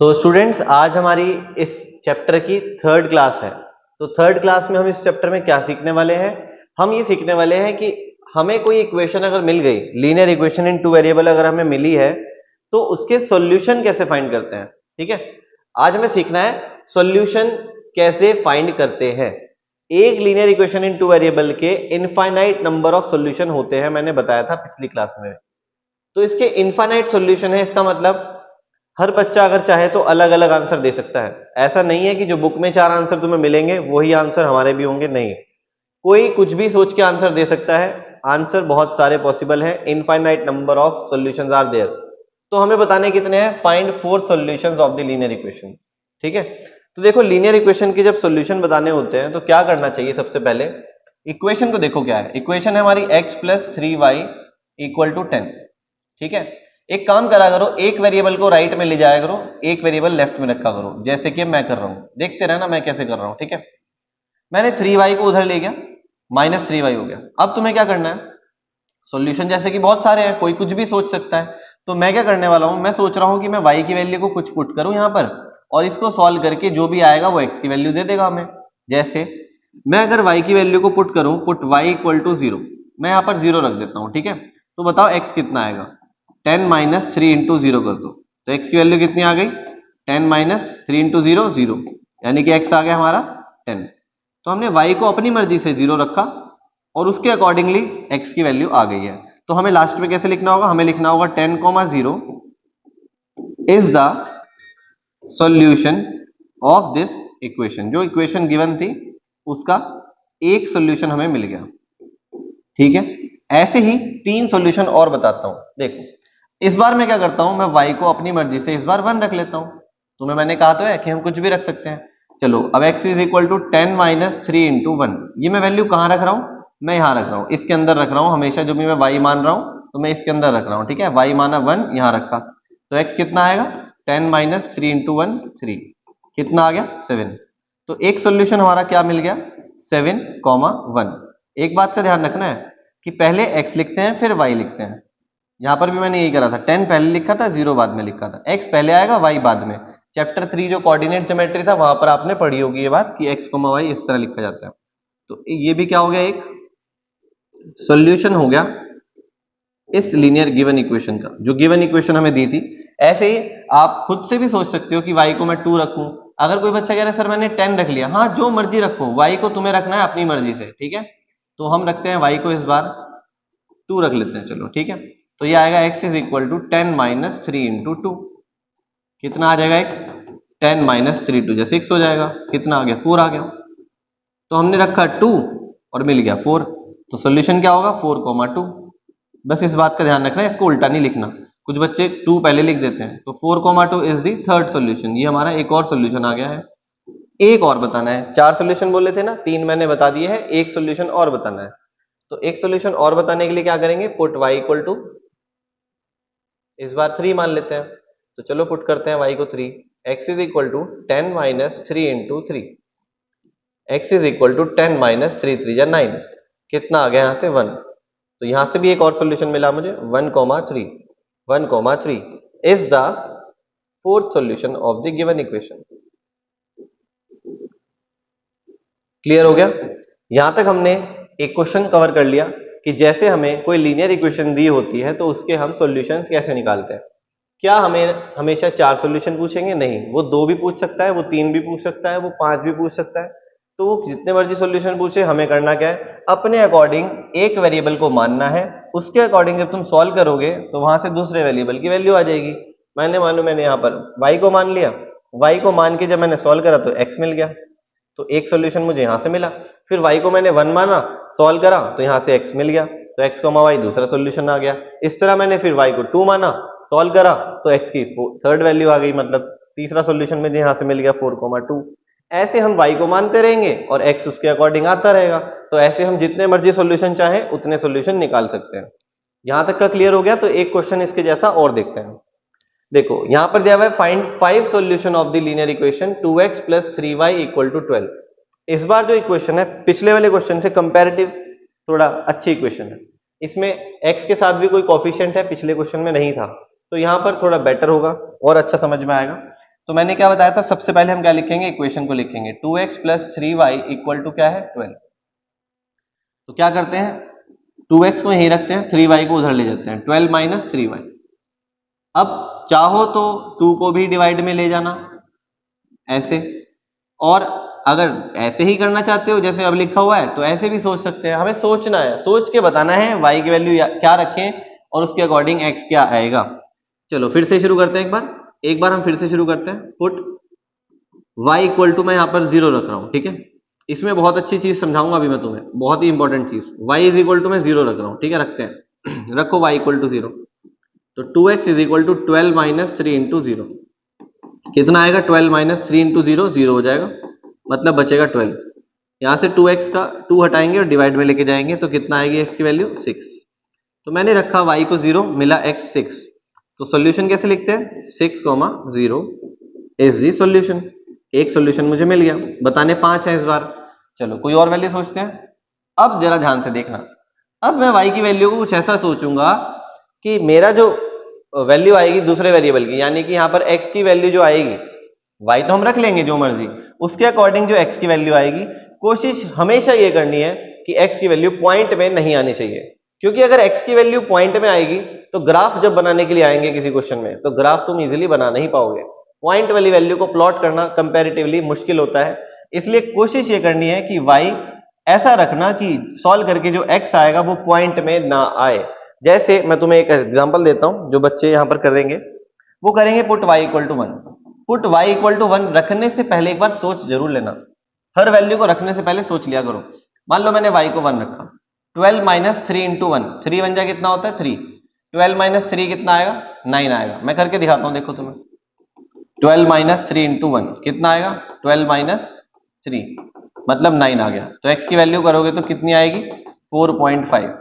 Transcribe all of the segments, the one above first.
तो स्टूडेंट्स आज हमारी इस चैप्टर की थर्ड क्लास है। तो थर्ड क्लास में हम इस चैप्टर में क्या सीखने वाले हैं? हम ये सीखने वाले हैं कि हमें कोई इक्वेशन अगर मिल गई, लीनियर इक्वेशन इन टू वेरिएबल अगर हमें मिली है तो उसके सॉल्यूशन कैसे फाइंड करते हैं। ठीक है, आज हमें सीखना है सॉल्यूशन कैसे फाइंड करते हैं। एक लीनियर इक्वेशन इन टू वेरिएबल के इनफाइनाइट नंबर ऑफ सॉल्यूशन होते हैं, मैंने बताया था पिछली क्लास में। तो इसके इनफाइनाइट सॉल्यूशन है, इसका मतलब हर बच्चा अगर चाहे तो अलग अलग आंसर दे सकता है। ऐसा नहीं है कि जो बुक में 4 आंसर तुम्हें मिलेंगे वही आंसर हमारे भी होंगे, नहीं, कोई कुछ भी सोच के आंसर दे सकता है। आंसर बहुत सारे पॉसिबल हैं, infinite number of solutions are there. तो हमें बताने कितने हैं? Find 4 solutions of the linear equation. ठीक है, तो देखो लीनियर इक्वेशन के जब सॉल्यूशन बताने होते हैं तो क्या करना चाहिए? सबसे पहले इक्वेशन को देखो क्या है। इक्वेशन है हमारी x plus 3y equal to 10। ठीक है, एक काम करा करो, एक वेरिएबल को राइट में ले जाया करो, एक वेरिएबल लेफ्ट में रखा करो, जैसे कि मैं कर रहा हूं। देखते रहना मैं कैसे कर रहा हूं। ठीक है, मैंने 3y को उधर ले गया, माइनस 3y हो गया। अब तुम्हें क्या करना है? सॉल्यूशन जैसे कि बहुत सारे हैं, कोई कुछ भी सोच सकता है। तो मैं क्या करने वाला हूं, मैं सोच रहा हूं कि मैं y की वैल्यू को कुछ पुट करूं यहां पर, और इसको सॉल्व करके जो भी आएगा वो x की वैल्यू दे देगा हमें। जैसे मैं अगर y की वैल्यू को पुट करूं, पुट y इक्वल टू 0, मैं यहां पर 0 रख देता हूं। ठीक है, तो बताओ x कितना आएगा? 10 माइनस 3 इंटू 0 कर दो, तो x की वैल्यू कितनी आ गई? 10 माइनस 3 इंटू 0 0, यानी कि x आ गया हमारा 10। तो हमने y को अपनी मर्जी से 0 रखा और उसके अकॉर्डिंगली x की वैल्यू आ गई है। तो हमें लास्ट में कैसे लिखना होगा? हमें लिखना होगा 10,0 is the solution of this equation. जो इक्वेशन गिवन थी उसका एक सॉल्यूशन हमें मिल गया। ठीक है, ऐसे ही 3 सॉल्यूशन और बताता हूं। देखो इस बार मैं क्या करता हूं, मैं y को अपनी मर्जी से इस बार 1 रख लेता हूं। तुम्हें मैंने कहा तो है कि हम कुछ भी रख सकते हैं। चलो अब x is equal to 10 minus 3 into 1। ये मैं वैल्यू कहां रख रहा हूं? मैं यहां रख रहा हूं, इसके अंदर रख रहा हूं। हमेशा जो भी मैं y मान रहा हूं तो मैं इसके अंदर रख रहा हूं। ठीक है, y माना 1, यहां रखा, तो x कितना आएगा? 10 माइनस 3 इंटू 1 3, कितना आ गया? 7। तो एक सोल्यूशन हमारा क्या मिल गया? 7,1। एक बात का ध्यान रखना है कि पहले x लिखते हैं फिर y लिखते हैं। यहां पर भी मैंने यही करा था, 10 पहले लिखा था, 0 बाद में लिखा था। x पहले आएगा, y बाद में। चैप्टर 3 जो कोऑर्डिनेट ज्योमेट्री था वहां पर आपने पढ़ी होगी ये बात कि x, y इस तरह लिखा जाता है। तो ये भी क्या हो गया? एक सॉल्यूशन हो गया इस लीनियर गिवन इक्वेशन का, जो गिवन इक्वेशन हमें दी थी। ऐसे ही आप खुद से भी सोच सकते हो कि y को मैं 2 रखूं। अगर कोई बच्चा कह रहा है सर मैंने 10 रख लिया, हाँ जो मर्जी रखो, y को तुम्हें रखना है अपनी मर्जी से। ठीक है, तो हम रखते हैं y को इस बार 2 रख लेते हैं। चलो ठीक है, तो ये आएगा x is equal to 10 minus 3 into 2। कितना आ जाएगा x? 10 माइनस 3 2 6 हो जाएगा। कितना आ गया? 4 आ गया। तो हमने रखा 2 और मिल गया 4, तो सोल्यूशन क्या होगा? 4,2। बस इस बात का ध्यान रखना है, इसको उल्टा नहीं लिखना। कुछ बच्चे 2 पहले लिख देते हैं, तो 4,2 इज दी थर्ड सोल्यूशन। ये हमारा एक और सोल्यूशन आ गया है। एक और बताना है, 4 सोल्यूशन बोले थे ना, 3 मैंने बता दिए हैं, एक सोल्यूशन और बताना है। तो एक सोल्यूशन और बताने के लिए क्या करेंगे? पुट y इक्वल टू इस बार 3 मान लेते हैं। तो चलो पुट करते हैं y को 3। x is equal to 10 minus 3 into 3। x is equal to 10 minus 3 3 या 9। कितना आ गया? यहां से 1। तो यहां से भी एक और सोल्यूशन मिला मुझे, 1,3। 1,3 is the fourth solution of the given equation. Clear हो गया? यहां तक हमने एक क्वेश्चन कवर कर लिया कि जैसे हमें कोई लीनियर इक्वेशन दी होती है तो उसके हम सॉल्यूशंस कैसे निकालते हैं। क्या हमें हमेशा 4 सॉल्यूशन पूछेंगे? नहीं, वो 2 भी पूछ सकता है, वो 3 भी पूछ सकता है, वो 5 भी पूछ सकता है। तो वो जितने मर्जी सॉल्यूशन पूछे, हमें करना क्या है? अपने अकॉर्डिंग एक वेरिएबल को मानना है, उसके अकॉर्डिंग जब तुम सॉल्व करोगे तो वहां से दूसरे वेरिएबल की वैल्यू आ जाएगी। मैंने यहाँ पर y को मान लिया, y को मान के जब मैंने सॉल्व करा तो x मिल गया, तो एक सॉल्यूशन मुझे यहां से मिला। फिर y को मैंने 1 माना, सॉल्व करा तो यहां से x मिल गया, तो x, y दूसरा सॉल्यूशन आ गया। इस तरह मैंने फिर y को 2 माना, सॉल्व करा तो x की थर्ड वैल्यू आ गई, मतलब तीसरा सॉल्यूशन मुझे यहां से मिल गया 4,2। ऐसे हम y को मानते रहेंगे और x उसके अकॉर्डिंग आता रहेगा। तो ऐसे हम जितने मर्जी सॉल्यूशन चाहे उतने सॉल्यूशन निकाल सकते हैं। यहां तक का क्लियर हो गया? तो एक क्वेश्चन इसके जैसा और देखते हैं। देखो यहां पर दिया हुआ है find 5 solution of the linear equation 2x plus 3y equal to 12। इस बार जो इक्वेशन है पिछले वाले क्वेश्चन से कंपैरेटिव थोड़ा अच्छी इक्वेशन है। इसमें x के साथ भी कोई कोफिशिएंट है, पिछले क्वेश्चन में नहीं था, तो यहां पर थोड़ा बेटर होगा और अच्छा समझ में आएगा। तो मैंने क्या बताया था, सबसे पहले हम क्या लिखेंगे, इक्वेशन को लिखेंगे 2x plus 3y equal to क्या है 12। तो क्या करते हैं, 2x को यहीं रखते हैं, 3y को उधर ले जाते हैं, 12 माइनस 3y। अब चाहो तो 2 को भी डिवाइड में ले जाना ऐसे, और अगर ऐसे ही करना चाहते हो जैसे अब लिखा हुआ है तो ऐसे भी सोच सकते हैं। हमें सोचना है, सोच के बताना है y की वैल्यू क्या रखें और उसके अकॉर्डिंग x क्या आएगा। चलो फिर से शुरू करते हैं, एक बार हम फिर से शुरू करते हैं। पुट y इक्वल टू, मैं यहाँ पर 0 रख रहा हूँ, ठीक है। इसमें बहुत अच्छी चीज समझाऊंगा अभी मैं तुम्हें, बहुत ही इंपॉर्टेंट चीज। y इज इक्वल टू मैं 0 रख रहा हूँ, ठीक है, रखते हैं रखो y इक्वल टू 0। तो 2x is equal to 12 minus 3 into 0। कितना आएगा, 12 माइनस 3 इंटू 0, 0 हो जाएगा, मतलब बचेगा 12। यहां से 2x का 2 हटाएंगे और डिवाइड में लेके जाएंगे तो कितना आएगी x की वैल्यू 6। तो मैंने रखा y को 0, मिला x 6। तो सॉल्यूशन कैसे लिखते हैं, 6, 0 इज दी सॉल्यूशन। एक सॉल्यूशन मुझे मिल गया, बताने 5 है इस बार। चलो कोई और वैल्यू सोचते हैं। अब जरा ध्यान से देखना, अब मैं y की वैल्यू को कुछ ऐसा सोचूंगा कि मेरा जो वैल्यू आएगी दूसरे वेरिएबल की, यानी कि यहाँ पर x की वैल्यू जो आएगी, y तो हम रख लेंगे जो मर्जी, उसके अकॉर्डिंग जो x की वैल्यू आएगी, कोशिश हमेशा ये करनी है कि x की वैल्यू पॉइंट में नहीं आनी चाहिए। क्योंकि अगर x की वैल्यू पॉइंट में आएगी तो ग्राफ जब बनाने के लिए आएंगे किसी क्वेश्चन में, तो ग्राफ तुम इजीली बना नहीं पाओगे। पॉइंट वाली वैल्यू को प्लॉट करना कंपैरेटिवली मुश्किल होता है। इसलिए कोशिश ये करनी है कि y ऐसा रखना कि सॉल्व करके जो x आएगा वो पॉइंट में ना आए। जैसे मैं तुम्हें एक एग्जांपल देता हूं, जो बच्चे यहां पर करेंगे वो करेंगे put y equal to 1। Put y equal to 1 रखने से पहले एक बार सोच जरूर लेना, हर वैल्यू को रखने से पहले सोच लिया करो। मान लो मैंने y को 1 रखा, 12 माइनस 3 इंटू 1, 3 बन जाए कितना होता है 3, 12 माइनस 3 कितना आएगा 9 आएगा। मैं करके दिखाता हूं, देखो तुम्हें, 12 माइनस 3 इंटू 1 कितना आएगा, 12 माइनस 3 मतलब 9 आ गया। तो x की वैल्यू करोगे तो कितनी आएगी 4.5।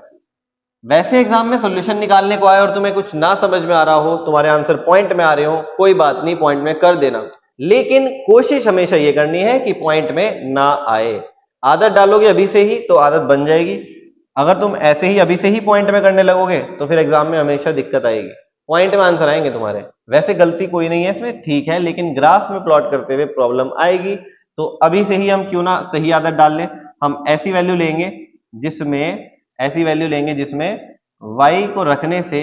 वैसे एग्जाम में सॉल्यूशन निकालने को आए और तुम्हें कुछ ना समझ में आ रहा हो, तुम्हारे आंसर पॉइंट में आ रहे हो, कोई बात नहीं, पॉइंट में कर देना, लेकिन कोशिश हमेशा ये करनी है कि पॉइंट में ना आए। आदत डालोगे अभी से ही तो आदत बन जाएगी। अगर तुम ऐसे ही अभी से ही पॉइंट में करने लगोगे तो फिर एग्जाम में हमेशा दिक्कत आएगी, पॉइंट में आंसर आएंगे तुम्हारे। वैसे गलती कोई नहीं है इसमें, ठीक है, लेकिन ग्राफ में प्लॉट करते हुए प्रॉब्लम आएगी। तो अभी से ही हम क्यों ना सही आदत डाल लें, हम ऐसी वैल्यू लेंगे जिसमें y को रखने से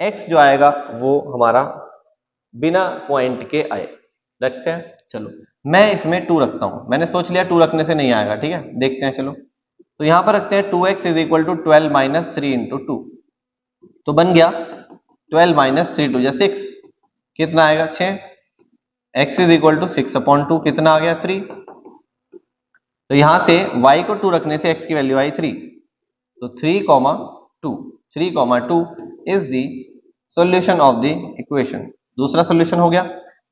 x जो आएगा वो हमारा बिना पॉइंट के आए। रखते हैं, चलो मैं इसमें 2 रखता हूं, मैंने सोच लिया 2 रखने से नहीं आएगा, ठीक है, देखते हैं। चलो तो यहां पर रखते हैं 2x is equal to 12 minus 3 into 2। तो बन गया 12 माइनस 3 2 6, कितना आएगा 6। x is equal to 6 upon 2 कितना आ गया 3। तो यहां से y को 2 रखने से x की वैल्यू आई 3। तो 3,2 is the solution of the equation. दूसरा सॉल्यूशन हो गया।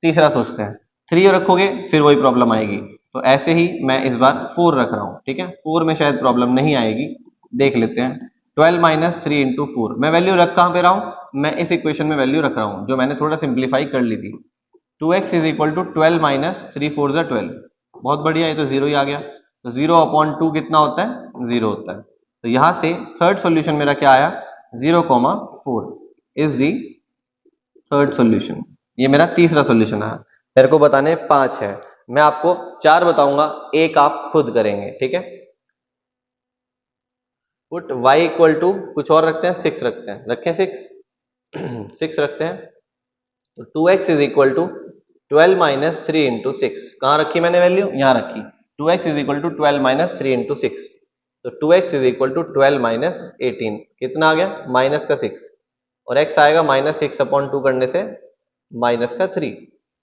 तीसरा सोचते हैं, 3 रखोगे फिर वही प्रॉब्लम आएगी, तो ऐसे ही मैं इस बार 4 रख रहा हूं, ठीक है, 4 में शायद प्रॉब्लम नहीं आएगी, देख लेते हैं। 12 माइनस 3 इंटू 4, मैं वैल्यू रख कहां पे रहा हूं, मैं इस इक्वेशन में वैल्यू रख रहा हूं जो मैंने थोड़ा सिंप्लीफाई कर ली थी। 2x is equal to 12 minus 3 4 12, बहुत बढ़िया, ये तो 0 ही आ गया। तो 0 अपॉन 2 कितना होता है 0 होता है। तो यहां से थर्ड सॉल्यूशन मेरा क्या आया 0,4 इज दी थर्ड सॉल्यूशन। ये मेरा तीसरा सॉल्यूशन है। मेरे को बताने 5 है, मैं आपको 4 बताऊंगा, एक आप खुद करेंगे, ठीक है। पुट y इक्वल टू कुछ और रखते हैं, 6 रखते हैं, रखें 6 रखते हैं। तो 2x is equal to 12 minus 3 into 6, कहां रखी मैंने वैल्यू, यहां रखी। 2x is equal to 12 minus 3 into 6, तो 2x is equal to 12 minus 18, कितना आ गया माइनस का 6, और x आएगा माइनस 6 अपॉन 2 करने से माइनस का 3।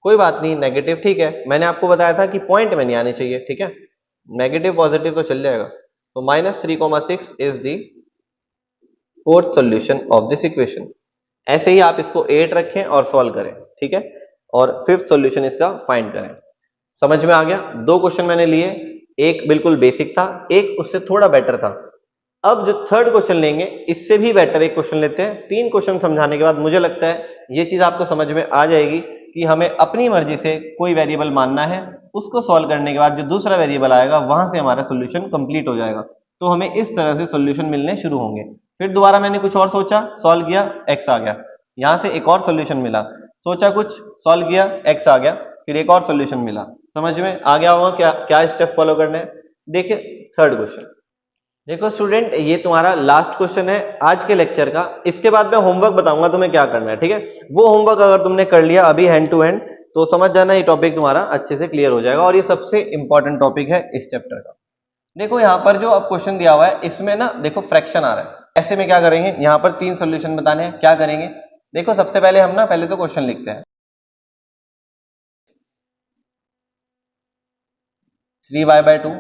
कोई बात नहीं, नेगेटिव ठीक है, मैंने आपको बताया था कि पॉइंट में नहीं आने चाहिए, ठीक है, नेगेटिव पॉजिटिव तो चल जाएगा। तो minus 3,6 is the fourth solution of this equation. ऐसे ही आप इसको 8 रखें और सॉल्व करें, ठीक है, और फिफ्थ सॉल्यूशन इसका फाइंड करें। समझ में आ गया। 2 क्वेश्चन मैंने लिए, एक बिल्कुल बेसिक था, एक उससे थोड़ा बेटर था। अब जो थर्ड क्वेश्चन लेंगे इससे भी बेटर एक क्वेश्चन लेते हैं। 3 क्वेश्चन समझाने के बाद मुझे लगता है ये चीज आपको समझ में आ जाएगी कि हमें अपनी मर्जी से कोई वेरिएबल मानना है, उसको सॉल्व करने के बाद जो दूसरा वेरिएबल आएगा वहां से हमारा सोल्यूशन कंप्लीट हो जाएगा। तो हमें इस तरह से सोल्यूशन मिलने शुरू होंगे। फिर दोबारा मैंने कुछ और सोचा, सॉल्व किया, एक्स आ गया, यहां से एक और सोल्यूशन मिला, सोचा कुछ, सॉल्व किया, x आ गया, फिर एक और सॉल्यूशन मिला। समझ में आ गया होगा क्या क्या स्टेप फॉलो करने हैं। देखिए थर्ड क्वेश्चन, देखो स्टूडेंट ये तुम्हारा लास्ट क्वेश्चन है आज के लेक्चर का। इसके बाद मैं होमवर्क बताऊंगा तुम्हें क्या करना है, ठीक है। वो होमवर्क अगर तुमने कर लिया अभी हैंड टू हैंड तो समझ जाना ये टॉपिक तुम्हारा अच्छे से क्लियर हो जाएगा, और ये सबसे इंपॉर्टेंट टॉपिक है इस चैप्टर का। देखो यहाँ पर जो अब क्वेश्चन दिया हुआ है इसमें ना देखो फ्रैक्शन आ रहा है, ऐसे में क्या करेंगे, यहाँ पर 3 सोल्यूशन बताने हैं, क्या करेंगे। देखो सबसे पहले हम ना पहले तो क्वेश्चन लिखते हैं। 3y/2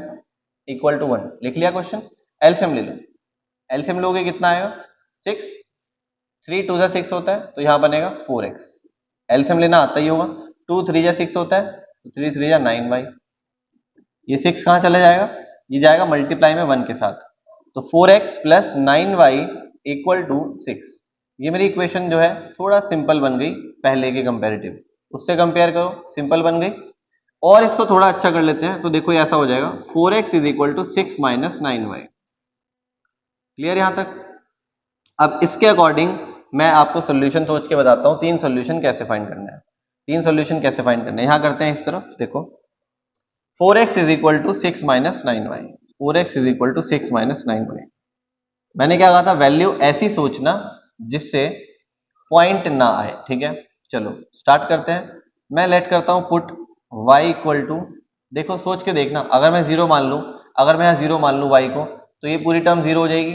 इक्वल टू 1 लिख लिया क्वेश्चन। एलसीएम ले लो, एलसीएम लोगे कितना आएगा 6, 3 2 6 होता है तो यहाँ बनेगा 4x। एलसीएम लेना आता ही होगा, 2 3 6 होता है तो 3 3 9y। ये 6 कहाँ चला जाएगा, ये जाएगा मल्टीप्लाई में 1 के साथ, तो 4x plus 9y equal to 6। ये मेरी इक्वेशन जो है थोड़ा सिंपल बन गई पहले के कंपेरेटिव, उससे कंपेयर करो सिंपल बन गई। और इसको थोड़ा अच्छा कर लेते हैं तो देखो ये ऐसा हो जाएगा 4x is equal to 6 minus 9y। Clear यहां तक। अब इसके अकॉर्डिंग मैं आपको सोल्यूशन सोच के बताता हूं, 3 सोल्यूशन कैसे फाइंड करना है। 3 सोल्यूशन कैसे फाइंड करना है यहां करते हैं इस तरफ, देखो 4x is equal to 6 minus 9y, 4x is equal to 6 minus 9y। मैंने क्या कहा था, वैल्यू ऐसी सोचना जिससे पॉइंट ना आए, ठीक है। चलो स्टार्ट करते हैं। मैं लेट करता हूं पुट y इक्वल टू, देखो सोच के देखना, अगर मैं 0 मान लूं, अगर मैं यहाँ 0 मान लूं y को तो ये पूरी टर्म 0 हो जाएगी,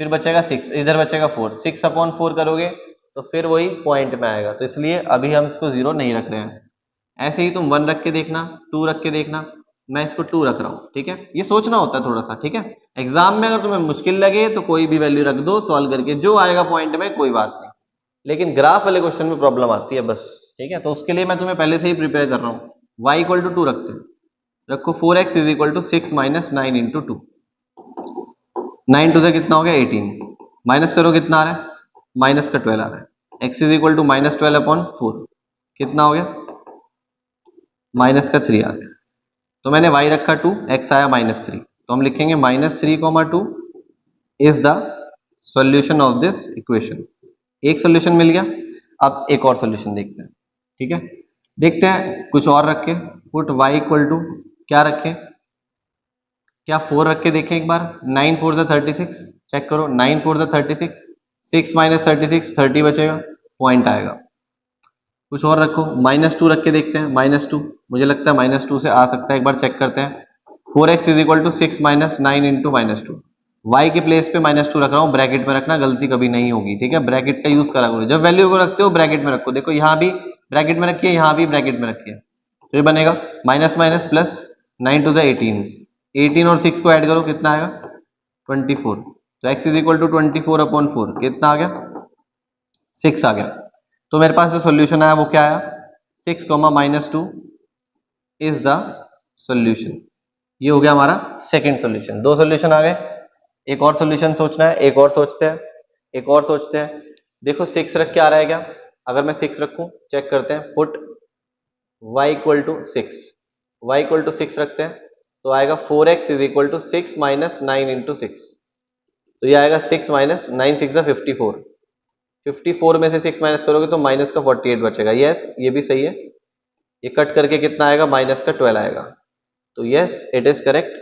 फिर बचेगा 6, इधर बचेगा 4, 6/4 करोगे तो फिर वही पॉइंट में आएगा, तो इसलिए अभी हम इसको 0 नहीं रख रहे हैं। ऐसे ही तुम 1 रख के देखना, 2 रख के देखना, मैं इसको 2 रख रहा हूं, ठीक है। ये सोचना होता है थोड़ा सा, ठीक है। एग्जाम में अगर तुम्हें मुश्किल लगे तो कोई भी वैल्यू रख दो, सॉल्व करके जो आएगा पॉइंट में कोई बात नहीं, लेकिन ग्राफ वाले क्वेश्चन में प्रॉब्लम आती है बस, ठीक है। तो उसके लिए मैं तुम्हें पहले से ही प्रिपेयर कर रहा हूँ। y इक्वल टू 2 रखते हैं, रखो 4x is equal to 6 minus 9 into 2, 9 two से कितना हो गया 18, माइनस करो कितना आ रहा है, माइनस का 12 आ रहा है। x is equal to minus 12/4 कितना हो गया, माइनस का 3 आ गया। तो मैंने y रखा 2, x आया -3, तो हम लिखेंगे -3,2 is the solution of this equation. एक सॉल्यूशन मिल गया। अब एक और सॉल्यूशन देखते हैं, ठीक है। देखते हैं कुछ और रख के, पुट y इक्वल टू क्या रखें, क्या 4 रख के देखें एक बार। 9 4 36, चेक करो 9 4 36, 6 माइनस 36 30 बचेगा, पॉइंट आएगा। कुछ और रखो, -2 रख के देखते हैं, -2 मुझे लगता है -2 से आ सकता है, एक बार चेक करते हैं। 4x is equal to 6 minus 9 into -2, y के प्लेस पे -2 रख रहा हूँ, ब्रैकेट में रखना, गलती कभी नहीं होगी, ठीक है। ब्रैकेट का यूज करा करो, जब वैल्यू को रखते हो ब्रैकेट में रखो। देखो यहाँ भी ब्रैकेट में रखिए, यहाँ भी ब्रैकेट में रखिए, तो ये बनेगा minus minus plus, 9 two the 18, 18 और 6 को ऐड करो कितना आएगा 24, तो x इज इक्वल टू 24/4 कितना आ गया 6 आ गया। तो मेरे पास जो सोल्यूशन आया वो क्या आया, 6, -2 इज द सोल्यूशन। ये हो गया हमारा सेकंड सोल्यूशन। 2 सोल्यूशन आ गए, एक और सोल्यूशन सोचना है, एक और सोचते हैं, एक और सोचते हैं। देखो 6 रख के आ रहा है क्या, अगर मैं 6 रखूं चेक करते हैं, put y equal to 6, y equal to 6 रखते हैं तो आएगा 4x is equal to 6 minus 9 into 6, तो ये आएगा 6 माइनस 9 6 54, 54 में से 6 माइनस करोगे तो माइनस का 48 बचेगा। यस ये भी सही है, ये कट करके कितना आएगा माइनस का 12 आएगा, तो यस इट इज करेक्ट।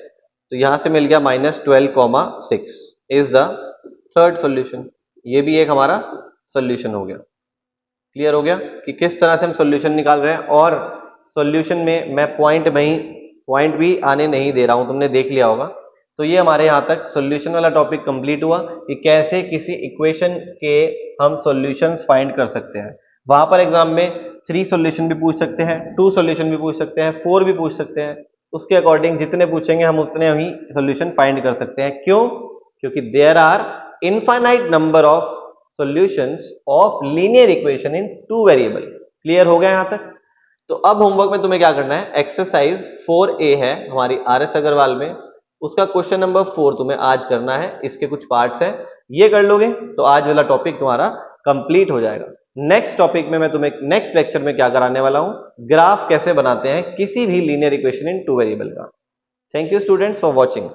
तो यहां से मिल गया -12,6 इज द थर्ड सॉल्यूशन। ये भी एक हमारा सॉल्यूशन हो गया। क्लियर हो गया कि किस तरह से हम सॉल्यूशन निकाल रहे हैं, और सॉल्यूशन में मैं पॉइंट भी आने नहीं दे रहा हूं, तुमने देख लिया होगा। तो ये हमारे यहाँ तक सॉल्यूशन वाला टॉपिक कंप्लीट हुआ कि कैसे किसी इक्वेशन के हम सॉल्यूशंस फाइंड कर सकते हैं। वहां पर एग्जाम में 3 सॉल्यूशन भी पूछ सकते हैं, 2 सॉल्यूशन भी पूछ सकते हैं, 4 भी पूछ सकते हैं, उसके अकॉर्डिंग जितने पूछेंगे हम उतने ही सॉल्यूशन फाइंड कर सकते हैं। क्यों, क्योंकि there are infinite number of solutions of linear equation in 2 variable. Clear हो गया यहां तक। तो अब होमवर्क में तुम्हें क्या करना है, एक्सरसाइज 4A है हमारी RS अग्रवाल में, उसका क्वेश्चन नंबर 4 तुम्हें आज करना है। इसके कुछ पार्ट्स हैं, ये कर लोगे तो आज वाला टॉपिक तुम्हारा कंप्लीट हो जाएगा। नेक्स्ट टॉपिक में मैं तुम्हें नेक्स्ट लेक्चर में क्या कराने वाला हूं, ग्राफ कैसे बनाते हैं किसी भी लीनियर इक्वेशन इन 2 वेरिएबल का। Thank you students for watching.